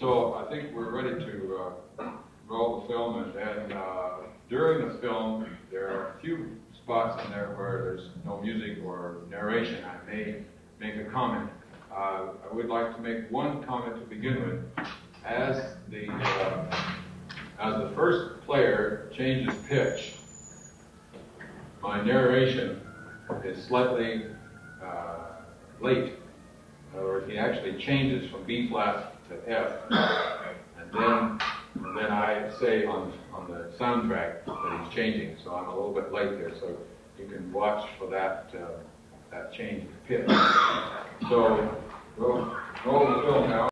So I think we're ready to roll the film, and during the film, there are a few spots in there where there's no music or narration. I may make a comment. I would like to make one comment to begin with. As the first player changes pitch, my narration is slightly late. In other words, he actually changes from B flat to F, and then I say on the soundtrack that he's changing. So I'm a little bit late there. So you can watch for that change of pitch. So we'll roll the film now.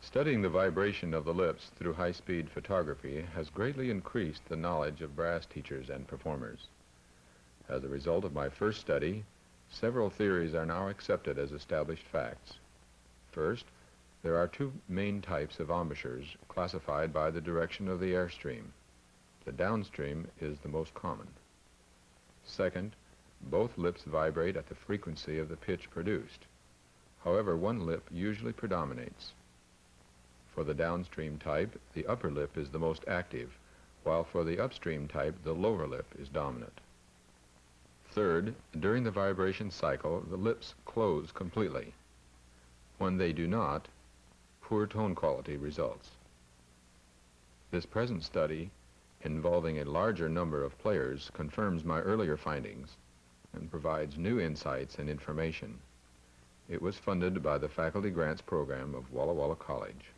Studying the vibration of the lips through high-speed photography has greatly increased the knowledge of brass teachers and performers. As a result of my first study, several theories are now accepted as established facts. First, there are two main types of embouchures classified by the direction of the airstream. The downstream is the most common. Second, both lips vibrate at the frequency of the pitch produced. However, one lip usually predominates. For the downstream type, the upper lip is the most active, while for the upstream type, the lower lip is dominant. Third, during the vibration cycle, the lips close completely. When they do not, poor tone quality results. This present study, involving a larger number of players, confirms my earlier findings and provides new insights and information. It was funded by the Faculty Grants Program of Walla Walla College.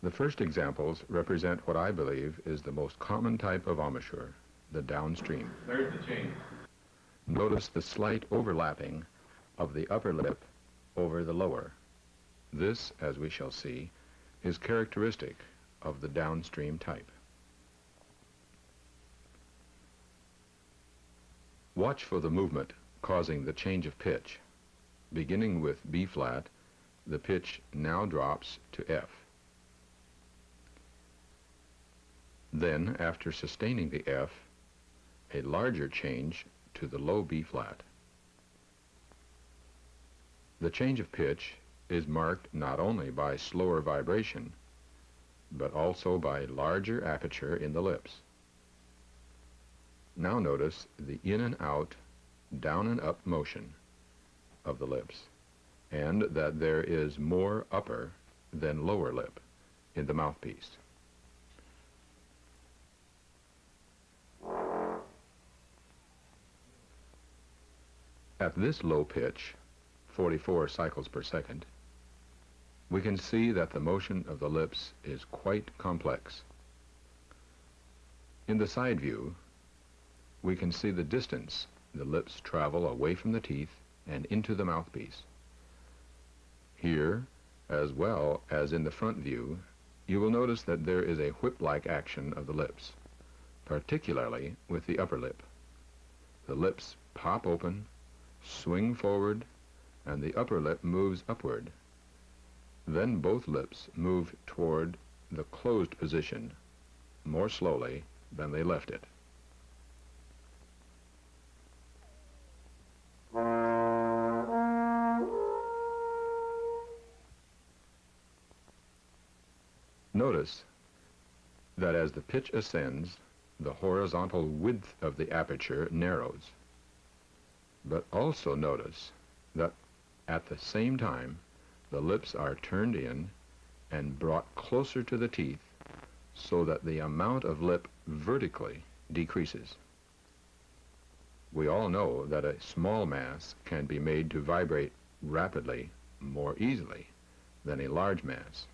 The first examples represent what I believe is the most common type of embouchure, the downstream. There's the change. Notice the slight overlapping of the upper lip over the lower. This, as we shall see, is characteristic of the downstream type. Watch for the movement causing the change of pitch. Beginning with B flat, the pitch now drops to F. Then, after sustaining the F, a larger change to the low B flat. The change of pitch is marked not only by slower vibration, but also by larger aperture in the lips. Now notice the in and out, down and up motion of the lips, and that there is more upper than lower lip in the mouthpiece. At this low pitch, 44 cycles per second, we can see that the motion of the lips is quite complex. In the side view, we can see the distance the lips travel away from the teeth and into the mouthpiece. Here, as well as in the front view, you will notice that there is a whip-like action of the lips, particularly with the upper lip. The lips pop open, swing forward, and the upper lip moves upward. Then both lips move toward the closed position more slowly than they left it. Notice that as the pitch ascends, the horizontal width of the aperture narrows. But also notice that at the same time, the lips are turned in and brought closer to the teeth so that the amount of lip vertically decreases. We all know that a small mass can be made to vibrate rapidly more easily than a large mass.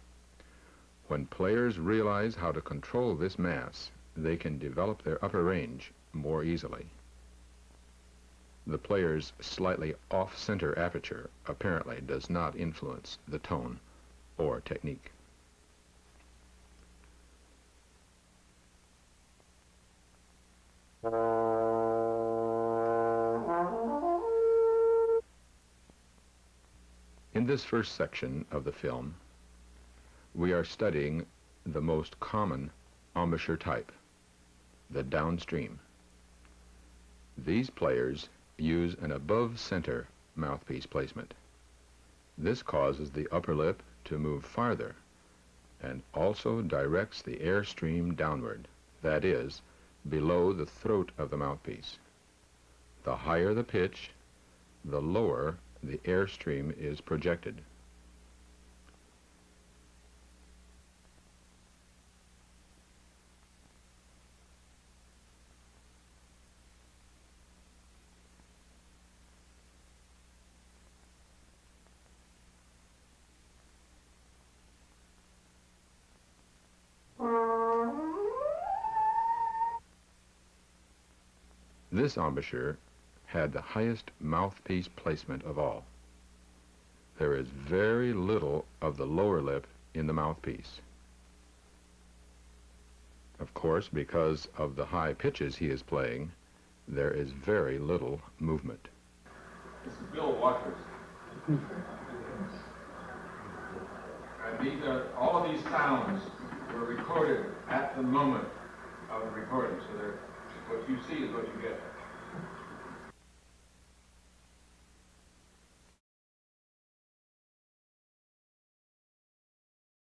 When players realize how to control this mass, they can develop their upper range more easily. The player's slightly off-center aperture apparently does not influence the tone or technique. In this first section of the film, we are studying the most common embouchure type, the downstream. These players use an above-center mouthpiece placement. This causes the upper lip to move farther and also directs the airstream downward, that is, below the throat of the mouthpiece. The higher the pitch, the lower the airstream is projected. This embouchure had the highest mouthpiece placement of all. There is very little of the lower lip in the mouthpiece. Of course, because of the high pitches he is playing, there is very little movement. This is Bill Watrous. And all of these sounds were recorded at the moment of the recording, so what you see is what you get.